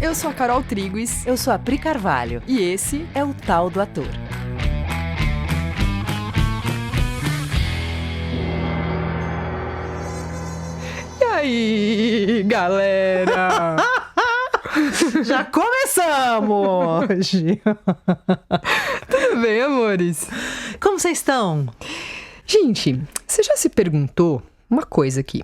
Eu sou a Carol Triguis. Eu sou a Pri Carvalho. E esse é o Tal do Ator. E aí, galera? Já começamos hoje! Tudo bem, amores? Como vocês estão? Gente, você já se perguntou uma coisa aqui?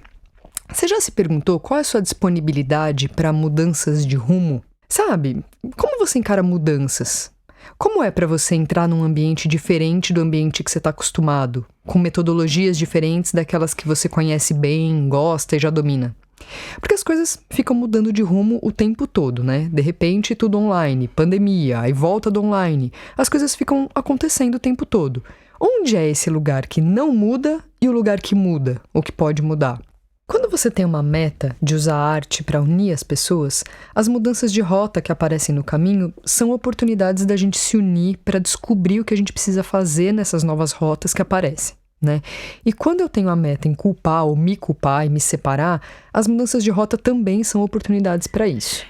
Você já se perguntou qual é a sua disponibilidade para mudanças de rumo? Sabe, como você encara mudanças? Como é para você entrar num ambiente diferente do ambiente que você está acostumado? Com metodologias diferentes daquelas que você conhece bem, gosta e já domina? Porque as coisas ficam mudando de rumo o tempo todo, né? De repente, tudo online, pandemia, aí volta do online. As coisas ficam acontecendo o tempo todo. Onde é esse lugar que não muda e o lugar que muda, ou que pode mudar? Quando você tem uma meta de usar a arte para unir as pessoas, as mudanças de rota que aparecem no caminho são oportunidades da gente se unir para descobrir o que a gente precisa fazer nessas novas rotas que aparecem, né? E quando eu tenho a meta em culpar ou me culpar e me separar, as mudanças de rota também são oportunidades para isso.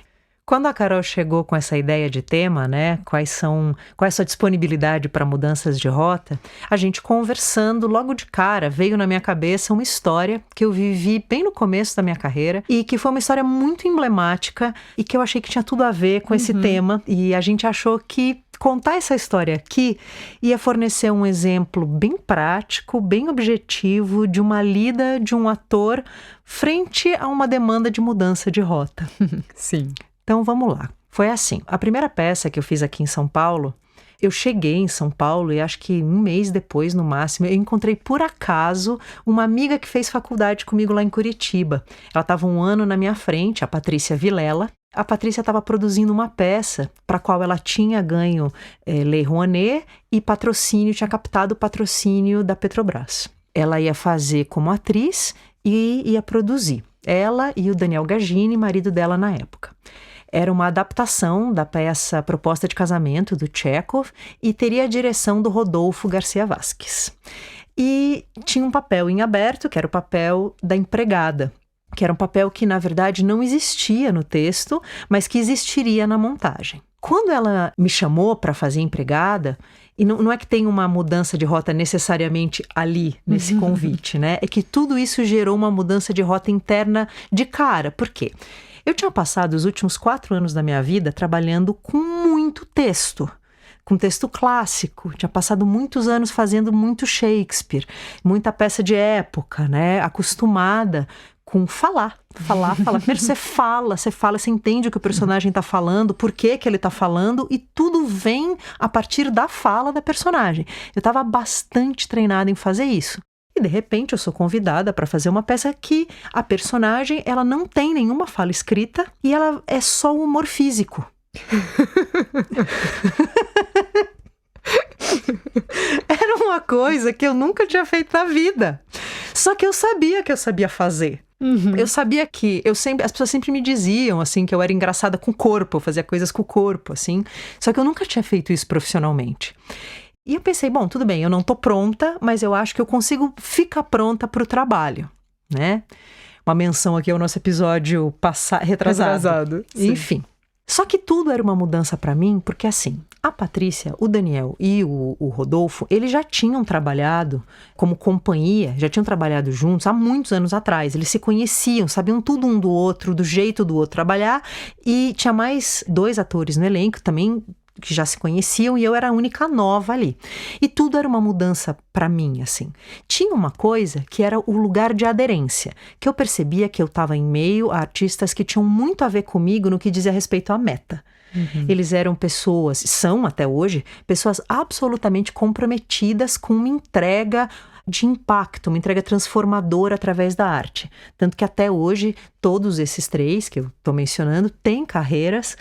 Quando a Carol chegou com essa ideia de tema, né, qual é a sua disponibilidade para mudanças de rota, a gente conversando logo de cara, veio na minha cabeça uma história que eu vivi bem no começo da minha carreira e que foi uma história muito emblemática e que eu achei que tinha tudo a ver com esse tema, e a gente achou que contar essa história aqui ia fornecer um exemplo bem prático, bem objetivo de uma lida de um ator frente a uma demanda de mudança de rota. Sim. Então vamos lá. Foi assim, a primeira peça que eu fiz aqui em São Paulo, eu cheguei em São Paulo e acho que um mês depois, no máximo, eu encontrei por acaso uma amiga que fez faculdade comigo lá em Curitiba. Ela estava um ano na minha frente, a Patrícia Vilela. A Patrícia estava produzindo uma peça para a qual ela tinha ganho Lei Rouanet e patrocínio, tinha captado o patrocínio da Petrobras. Ela ia fazer como atriz e ia produzir. Ela e o Daniel Gagini, marido dela na época. Era uma adaptação da peça Proposta de Casamento, do Tchekhov, e teria a direção do Rodolfo Garcia Vasquez. E tinha um papel em aberto, que era o papel da empregada, que era um papel que, na verdade, não existia no texto, mas que existiria na montagem. Quando ela me chamou para fazer empregada, e não é que tem uma mudança de rota necessariamente ali, nesse convite, né? É que tudo isso gerou uma mudança de rota interna de cara. Por quê? Eu tinha passado os últimos 4 anos da minha vida trabalhando com muito texto, com texto clássico. Tinha passado muitos anos fazendo muito Shakespeare, muita peça de época, né? Acostumada com falar. Primeiro você fala, você entende o que o personagem está falando, por que ele está falando, e tudo vem a partir da fala da personagem. Eu estava bastante treinada em fazer isso. E de repente eu sou convidada para fazer uma peça que a personagem, ela não tem nenhuma fala escrita e ela é só o humor físico. Era uma coisa que eu nunca tinha feito na vida. Só que eu sabia fazer. Eu sabia que as pessoas sempre me diziam assim que eu era engraçada com o corpo, eu fazia coisas com o corpo, assim. Só que eu nunca tinha feito isso profissionalmente. E eu pensei, bom, tudo bem, eu não tô pronta, mas eu acho que eu consigo ficar pronta pro trabalho, né? Uma menção aqui ao nosso episódio retrasado. Enfim. Só que tudo era uma mudança para mim, porque assim, a Patrícia, o Daniel e o Rodolfo, eles já tinham trabalhado como companhia, já tinham trabalhado juntos há muitos anos atrás. Eles se conheciam, sabiam tudo um do outro, do jeito do outro trabalhar, e tinha mais 2 atores no elenco também, que já se conheciam, e eu era a única nova ali. E tudo era uma mudança para mim, assim. Tinha uma coisa que era o lugar de aderência, que eu percebia que eu estava em meio a artistas que tinham muito a ver comigo no que dizia respeito à meta. Eles eram pessoas, são até hoje, pessoas absolutamente comprometidas com uma entrega de impacto, uma entrega transformadora através da arte. Tanto que até hoje, todos esses 3 que eu estou mencionando têm carreiras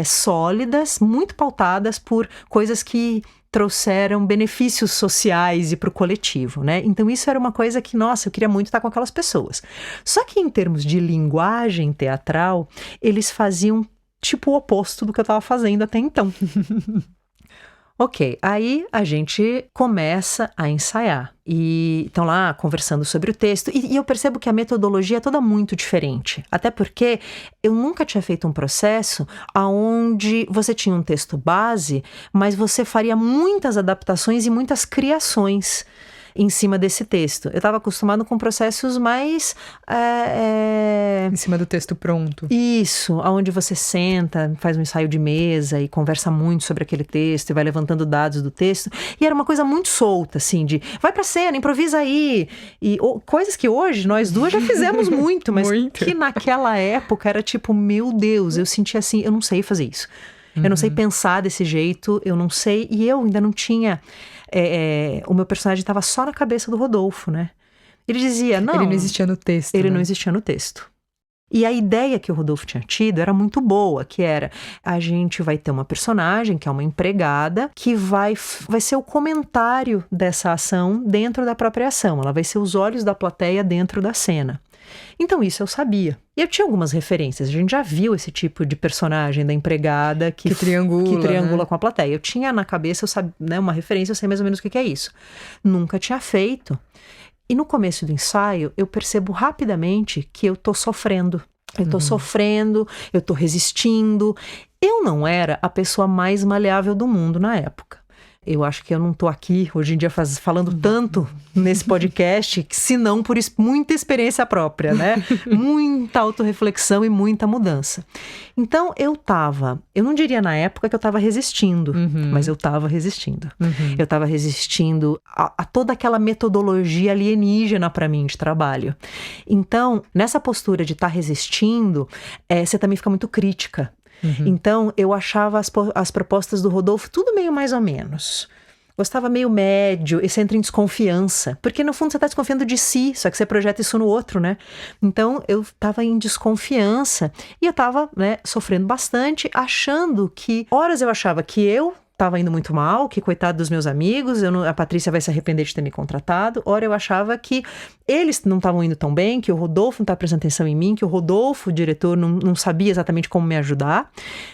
sólidas, muito pautadas por coisas que trouxeram benefícios sociais e para o coletivo, né? Então isso era uma coisa que, nossa, eu queria muito estar com aquelas pessoas. Só que em termos de linguagem teatral, eles faziam tipo o oposto do que eu estava fazendo até então. Ok, aí a gente começa a ensaiar. E estão lá conversando sobre o texto. E eu percebo que a metodologia é toda muito diferente. Até porque eu nunca tinha feito um processo onde você tinha um texto base, mas você faria muitas adaptações e muitas criações em cima desse texto. Eu estava acostumado com processos mais... Em cima do texto pronto. Isso, onde você senta, faz um ensaio de mesa e conversa muito sobre aquele texto e vai levantando dados do texto. E era uma coisa muito solta, assim, de vai pra cena, improvisa aí. E coisas que hoje nós duas já fizemos muito, mas que naquela época era tipo, meu Deus, eu sentia assim, eu não sei fazer isso. Eu não sei pensar desse jeito, eu não sei... E eu ainda não tinha... o meu personagem estava só na cabeça do Rodolfo, né? Ele dizia, não... Ele não existia no texto, Ele né? não existia no texto. E a ideia que o Rodolfo tinha tido era muito boa, que era, a gente vai ter uma personagem, que é uma empregada, que vai ser o comentário dessa ação dentro da própria ação. Ela vai ser os olhos da plateia dentro da cena. Então isso eu sabia. E eu tinha algumas referências. A gente já viu esse tipo de personagem da empregada que triangula, né? Com a plateia. Eu tinha na cabeça, eu sabia, né, uma referência, eu sei mais ou menos o que é isso. Nunca tinha feito. E no começo do ensaio, eu percebo rapidamente que eu tô sofrendo. Eu tô sofrendo, eu tô resistindo. Eu não era a pessoa mais maleável do mundo na época. Eu acho que eu não tô aqui hoje em dia falando tanto nesse podcast, se não por muita experiência própria, né? Muita autorreflexão e muita mudança. Então eu não diria na época que eu tava resistindo, mas eu tava resistindo. Eu tava resistindo a toda aquela metodologia alienígena para mim de trabalho. Então, nessa postura de estar resistindo, você também fica muito crítica. Então, eu achava as propostas do Rodolfo tudo meio mais ou menos. Gostava meio médio, e você entra em desconfiança. Porque, no fundo, você está desconfiando de si, só que você projeta isso no outro, né? Então, eu estava em desconfiança. E eu estava, né, sofrendo bastante, achando que... Horas eu achava que eu estava indo muito mal, que coitado dos meus amigos, a Patrícia vai se arrepender de ter me contratado. Ora, eu achava que eles não estavam indo tão bem, que o Rodolfo não estava prestando atenção em mim, que o Rodolfo, o diretor, não sabia exatamente como me ajudar.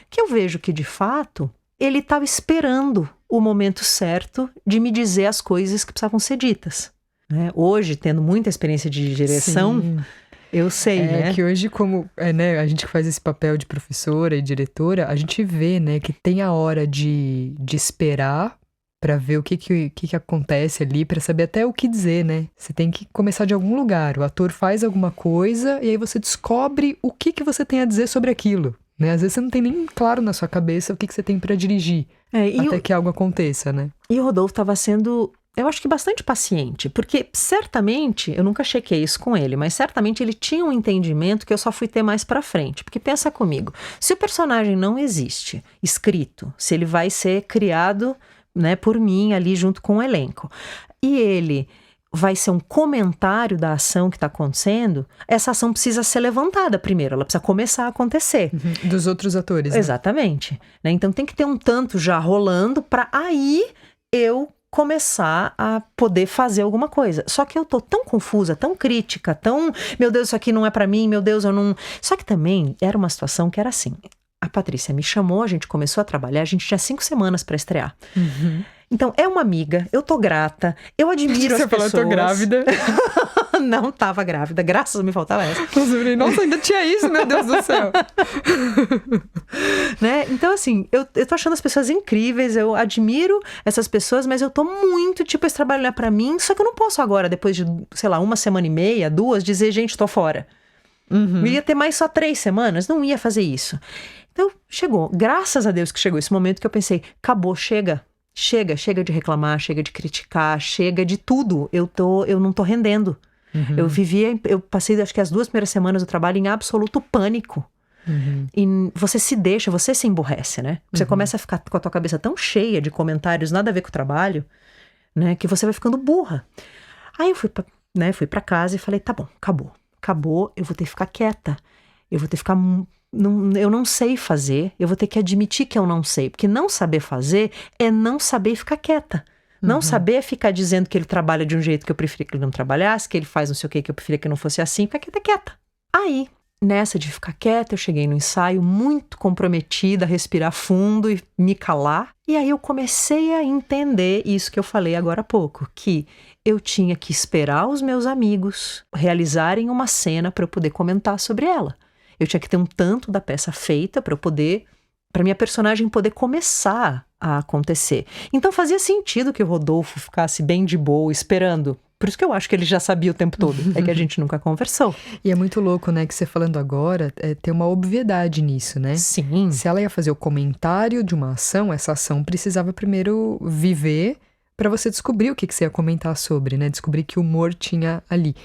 Que eu vejo que, de fato, ele estava esperando o momento certo de me dizer as coisas que precisavam ser ditas. Né? Hoje, tendo muita experiência de direção... Sim. Eu sei, né? Que hoje, como né, a gente que faz esse papel de professora e diretora, a gente vê, né, que tem a hora de esperar para ver o que acontece ali, para saber até o que dizer, né? Você tem que começar de algum lugar. O ator faz alguma coisa e aí você descobre o que você tem a dizer sobre aquilo. Né? Às vezes você não tem nem claro na sua cabeça o que você tem para dirigir até que algo aconteça, né? E o Rodolfo estava sendo... Eu acho que bastante paciente, porque certamente, eu nunca chequei isso com ele, mas certamente ele tinha um entendimento que eu só fui ter mais pra frente. Porque pensa comigo, se o personagem não existe escrito, se ele vai ser criado, né, por mim ali junto com o elenco, e ele vai ser um comentário da ação que está acontecendo, essa ação precisa ser levantada primeiro, ela precisa começar a acontecer. Dos outros atores, né? Exatamente. Né? Então tem que ter um tanto já rolando para aí eu começar a poder fazer alguma coisa. Só que eu tô tão confusa, tão crítica, tão... Meu Deus, isso aqui não é pra mim, meu Deus, eu não... Só que também era uma situação que era assim. A Patrícia me chamou, a gente começou a trabalhar, a gente tinha 5 semanas pra estrear. Então, é uma amiga, eu tô grata, eu admiro as pessoas. Você falou, eu tô grávida. Não tava grávida, graças a Deus me faltava essa. Nossa, ainda tinha isso, meu Deus do céu. Né? Então, assim, eu tô achando as pessoas incríveis, eu admiro essas pessoas, mas eu tô muito, tipo, esse trabalho não é pra mim, só que eu não posso agora, depois de, sei lá, 1 semana e meia, 2, dizer, gente, tô fora. Eu ia ter mais só 3 semanas, não ia fazer isso. Então, chegou, graças a Deus que chegou esse momento que eu pensei, acabou, chega de reclamar, chega de criticar, chega de tudo, eu não tô rendendo. Eu passei, acho que as 2 primeiras semanas do trabalho em absoluto pânico. E você se emburrece, né? Você começa a ficar com a tua cabeça tão cheia de comentários, nada a ver com o trabalho, né? Que você vai ficando burra. Aí eu fui pra casa e falei, tá bom, acabou, eu vou ter que ficar quieta. Eu vou ter que ficar... eu não sei fazer, eu vou ter que admitir que eu não sei. Porque não saber fazer é não saber ficar quieta. Não saber é ficar dizendo que ele trabalha de um jeito que eu preferia que ele não trabalhasse, que ele faz não sei o que eu preferia que não fosse assim, ficar quieta. Aí, nessa de ficar quieta, eu cheguei no ensaio muito comprometida, a respirar fundo e me calar. E aí eu comecei a entender isso que eu falei agora há pouco, que eu tinha que esperar os meus amigos realizarem uma cena para eu poder comentar sobre ela. Eu tinha que ter um tanto da peça feita para minha personagem poder começar a acontecer. Então fazia sentido que o Rodolfo ficasse bem de boa, esperando. Por isso que eu acho que ele já sabia o tempo todo. É que a gente nunca conversou. E é muito louco, né, que você falando agora, tem uma obviedade nisso, né? Sim. Se ela ia fazer o comentário de uma ação, essa ação precisava primeiro viver para você descobrir o que você ia comentar sobre, né? Descobrir que humor tinha ali.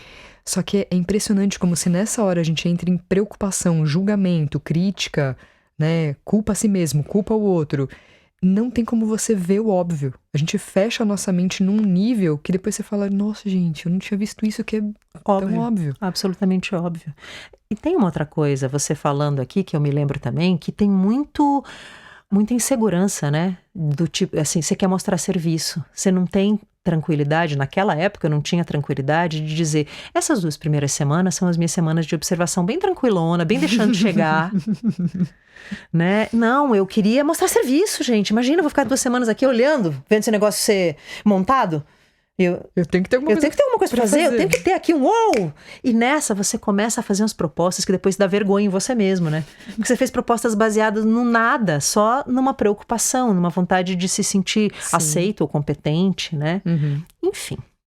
Só que é impressionante como se nessa hora a gente entra em preocupação, julgamento, crítica, né? Culpa a si mesmo, culpa o outro. Não tem como você ver o óbvio. A gente fecha a nossa mente num nível que depois você fala, nossa, gente, eu não tinha visto isso que é tão óbvio. Absolutamente óbvio. E tem uma outra coisa, você falando aqui, que eu me lembro também, que tem muita insegurança, né? Do tipo, assim, você quer mostrar serviço. Você não tem tranquilidade, naquela época eu não tinha tranquilidade de dizer, essas 2 primeiras semanas são as minhas semanas de observação bem tranquilona, bem deixando chegar. Né? Não, eu queria mostrar serviço, gente. Imagina, eu vou ficar 2 semanas aqui olhando, vendo esse negócio ser montado. Eu tenho que ter alguma coisa pra fazer, eu tenho que ter aqui um uou! E nessa você começa a fazer umas propostas que depois dá vergonha em você mesmo, né? Porque você fez propostas baseadas no nada, só numa preocupação, numa vontade de se sentir aceito ou competente, né? Uhum. Enfim.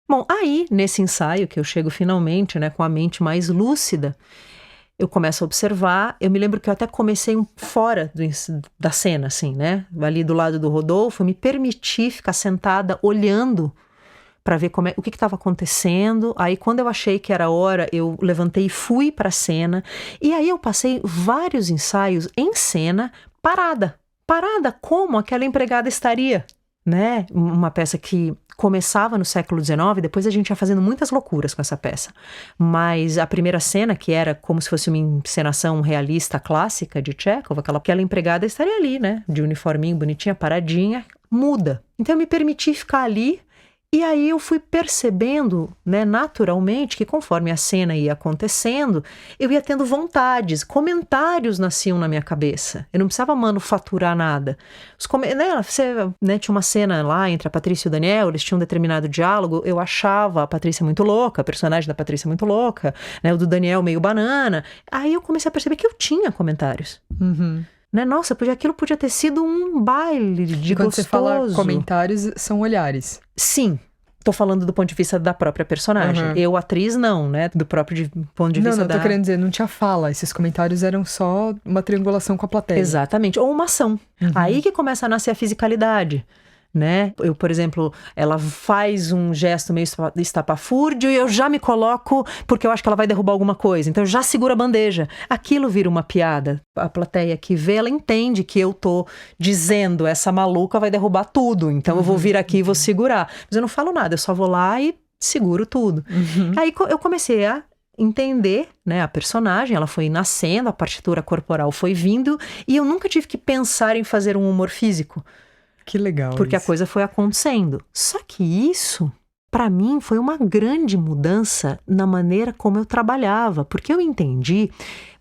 Bom, aí, nesse ensaio que eu chego finalmente, né, com a mente mais lúcida, eu começo a observar. Eu me lembro que eu até comecei fora da cena, assim, né? Ali do lado do Rodolfo, eu me permiti ficar sentada olhando para ver o que estava acontecendo. Aí, quando eu achei que era hora, eu levantei e fui para a cena. E aí eu passei vários ensaios em cena, parada como aquela empregada estaria, né? Uma peça que começava no século XIX, depois a gente ia fazendo muitas loucuras com essa peça. Mas a primeira cena, que era como se fosse uma encenação realista clássica de Tchekhov, aquela empregada estaria ali, né? De uniforminho, bonitinha, paradinha, muda. Então eu me permiti ficar ali. E aí eu fui percebendo, né, naturalmente, que conforme a cena ia acontecendo, eu ia tendo vontades, comentários nasciam na minha cabeça. Eu não precisava manufaturar nada. Tinha uma cena lá entre a Patrícia e o Daniel, eles tinham um determinado diálogo, eu achava a Patrícia muito louca, a personagem da Patrícia muito louca, né, o do Daniel meio banana. Aí eu comecei a perceber que eu tinha comentários. Uhum. Né? Nossa, aquilo podia ter sido um baile de quando gostoso. Você fala comentários, são olhares. Sim, tô falando do ponto de vista da própria personagem. Uhum. Eu, atriz, não, né? Do próprio ponto de vista Não, tô querendo dizer, não tinha fala. Esses comentários eram só uma triangulação com a plateia. Exatamente, ou uma ação. Uhum. Aí que começa a nascer a fisicalidade. Né? Eu, por exemplo, ela faz um gesto meio estapafúrdio e eu já me coloco porque eu acho que ela vai derrubar alguma coisa. Então eu já seguro a bandeja. Aquilo vira uma piada. A plateia que vê, ela entende que eu tô dizendo, essa maluca vai derrubar tudo. Então eu vou vir aqui e vou segurar. Mas eu não falo nada, eu só vou lá e seguro tudo. Aí eu comecei a entender, né, a personagem, ela foi nascendo, a partitura corporal foi vindo e eu nunca tive que pensar em fazer um humor físico. Que legal. Porque a coisa foi acontecendo. Só que isso, para mim, foi uma grande mudança na maneira como eu trabalhava. Porque eu entendi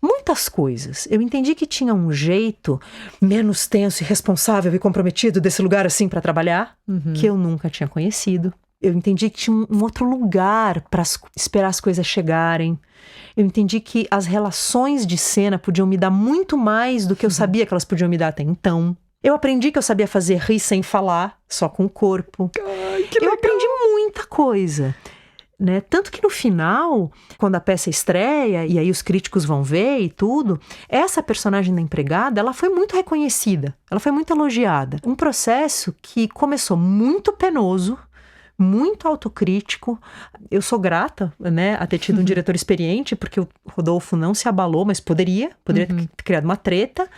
muitas coisas. Eu entendi que tinha um jeito menos tenso e responsável e comprometido desse lugar assim para trabalhar, que eu nunca tinha conhecido. Eu entendi que tinha um outro lugar para esperar as coisas chegarem. Eu entendi que as relações de cena podiam me dar muito mais do que eu sabia que elas podiam me dar até então. Eu aprendi que eu sabia fazer rir sem falar, só com o corpo. Ai, que legal. Eu aprendi muita coisa, né? Tanto que no final, quando a peça estreia, e aí os críticos vão ver e tudo, essa personagem da empregada, ela foi muito reconhecida, ela foi muito elogiada. Um processo que começou muito penoso, muito autocrítico. Eu sou grata, né, a ter tido um diretor experiente, porque o Rodolfo não se abalou, mas poderia ter criado uma treta.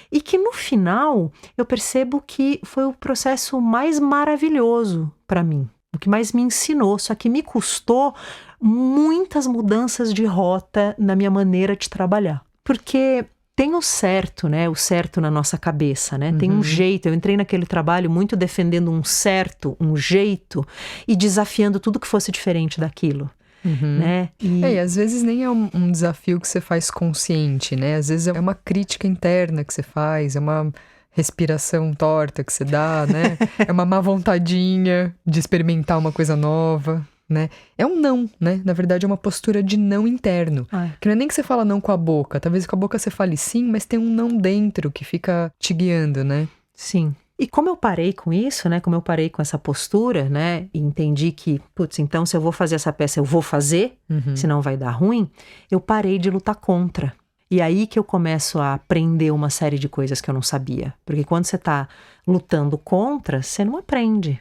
E que no final eu percebo que foi o processo mais maravilhoso para mim, o que mais me ensinou, só que me custou muitas mudanças de rota na minha maneira de trabalhar. Porque tem o certo, né? O certo na nossa cabeça, né? Tem um jeito. Eu entrei naquele trabalho muito defendendo um certo, um jeito e desafiando tudo que fosse diferente daquilo. Né? E às vezes nem é um desafio que você faz consciente, né? Às vezes é uma crítica interna que você faz, é uma respiração torta que você dá, né? É uma má vontadinha de experimentar uma coisa nova, né? É um não, né? Na verdade é uma postura de não interno. Que não é nem que você fala não com a boca. Talvez com a boca você fale sim, mas tem um não dentro que fica te guiando, né? Sim. E como eu parei com isso, né? Como eu parei com essa postura, né? E entendi que, putz, então se eu vou fazer essa peça, eu vou fazer, senão vai dar ruim. Eu parei de lutar contra. E aí que eu começo a aprender uma série de coisas que eu não sabia. Porque quando você tá lutando contra, você não aprende,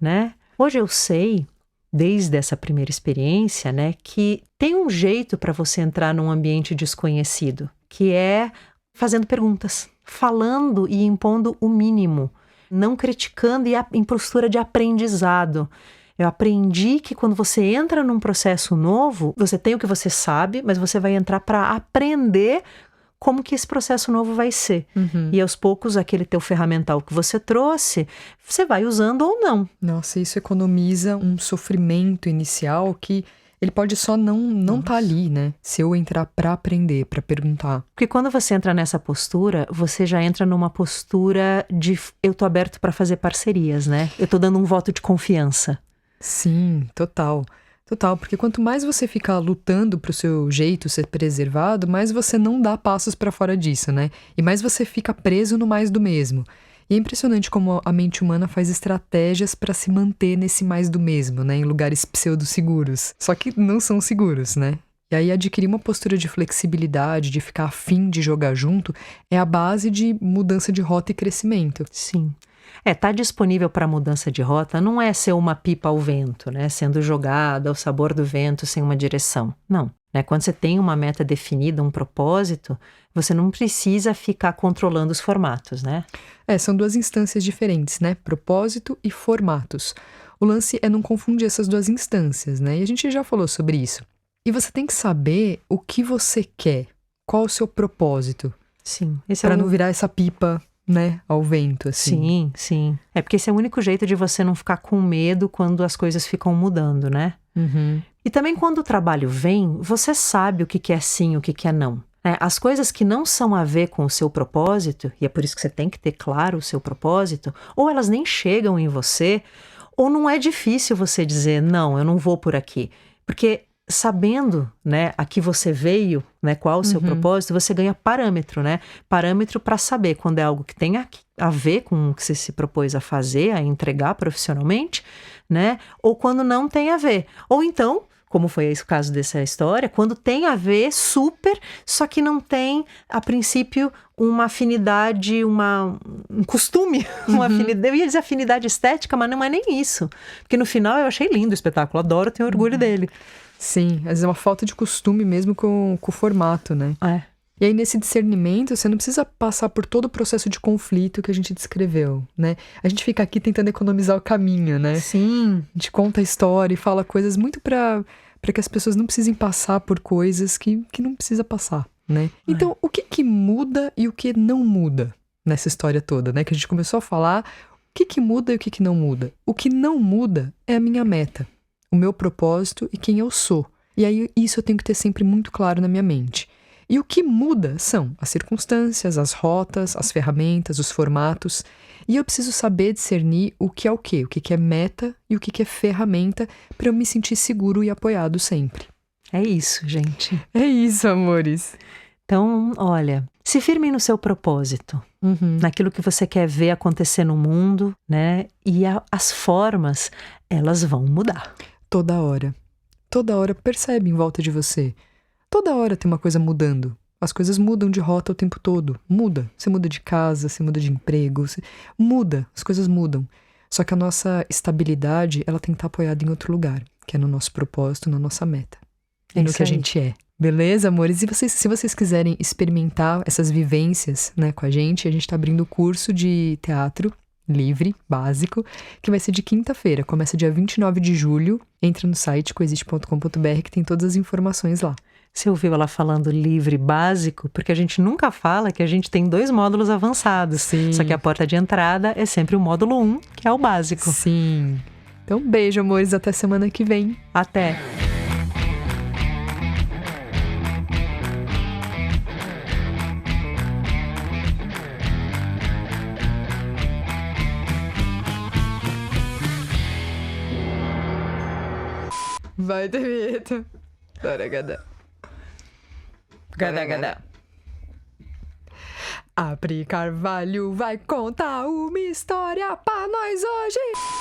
né? Hoje eu sei, desde essa primeira experiência, né? Que tem um jeito para você entrar num ambiente desconhecido. Que é fazendo perguntas. Falando e impondo o mínimo, não criticando e em postura de aprendizado. Eu aprendi que quando você entra num processo novo, você tem o que você sabe, mas você vai entrar para aprender como que esse processo novo vai ser. E aos poucos, aquele teu ferramental que você trouxe, você vai usando ou não. Nossa, isso economiza um sofrimento inicial que ele pode só não tá ali, né? Se eu entrar pra aprender, pra perguntar. Porque quando você entra nessa postura, você já entra numa postura de eu tô aberto pra fazer parcerias, né? Eu tô dando um voto de confiança. Sim, total. Total, porque quanto mais você fica lutando pro seu jeito ser preservado, mais você não dá passos pra fora disso, né? E mais você fica preso no mais do mesmo. E é impressionante como a mente humana faz estratégias para se manter nesse mais do mesmo, né? Em lugares pseudo-seguros. Só que não são seguros, né? E aí adquirir uma postura de flexibilidade, de ficar afim de jogar junto, é a base de mudança de rota e crescimento. Sim. Tá disponível para mudança de rota não é ser uma pipa ao vento, né? Sendo jogada ao sabor do vento sem uma direção. Não. Né? Quando você tem uma meta definida, um propósito, você não precisa ficar controlando os formatos, né? São duas instâncias diferentes, né? Propósito e formatos. O lance é não confundir essas duas instâncias, né? E a gente já falou sobre isso. E você tem que saber o que você quer. Qual o seu propósito? Sim. Para não virar essa pipa, né, ao vento, assim. Sim, sim. Porque esse é o único jeito de você não ficar com medo quando as coisas ficam mudando, né? E também quando o trabalho vem, você sabe o que é sim e o que é não. As coisas que não são a ver com o seu propósito, e é por isso que você tem que ter claro o seu propósito, ou elas nem chegam em você, ou não é difícil você dizer, não, eu não vou por aqui. Porque sabendo, né, a que você veio, né, qual o seu propósito, você ganha parâmetro, né? Parâmetro para saber quando é algo que tem a ver com o que você se propôs a fazer, a entregar profissionalmente, né? Ou quando não tem a ver. Ou então, como foi esse o caso dessa história, quando tem a ver, super, só que não tem, a princípio, uma afinidade, um costume, uma afinidade, eu ia dizer afinidade estética, mas não é nem isso. Porque no final eu achei lindo o espetáculo, adoro, tenho orgulho dele. Sim, às vezes é uma falta de costume mesmo com o formato, né? E aí nesse discernimento, você não precisa passar por todo o processo de conflito que a gente descreveu, né? A gente fica aqui tentando economizar o caminho, né? Sim. A gente conta a história e fala coisas muito para que as pessoas não precisem passar por coisas que não precisa passar, né? Então, o que muda e o que não muda nessa história toda, né? Que a gente começou a falar o que muda e o que não muda. O que não muda é a minha meta, o meu propósito e quem eu sou. E aí isso eu tenho que ter sempre muito claro na minha mente. E o que muda são as circunstâncias, as rotas, as ferramentas, os formatos. E eu preciso saber discernir o que é meta e o que é ferramenta para eu me sentir seguro e apoiado sempre. É isso, gente. É isso, amores. Então, olha, se firme no seu propósito, naquilo que você quer ver acontecer no mundo, né? E as formas, elas vão mudar. Toda hora percebe em volta de você. Toda hora tem uma coisa mudando. As coisas mudam de rota o tempo todo. Muda. Você muda de casa, você muda de emprego. Muda. As coisas mudam. Só que a nossa estabilidade, ela tem que estar apoiada em outro lugar. Que é no nosso propósito, na nossa meta. E no que a gente é. Beleza, amores? E se vocês quiserem experimentar essas vivências, né, com a gente tá abrindo o curso de teatro livre, básico, que vai ser de quinta-feira. Começa dia 29 de julho. Entra no site coexiste.com.br que tem todas as informações lá. Você ouviu ela falando livre básico? Porque a gente nunca fala que a gente tem 2 módulos avançados. Sim. Só que a porta de entrada é sempre o módulo 1, que é o básico. Sim. Então, beijo, amores. Até semana que vem. Até! Vai ter vinheta. Gadá. Gadá. A Pri Carvalho vai contar uma história pra nós hoje.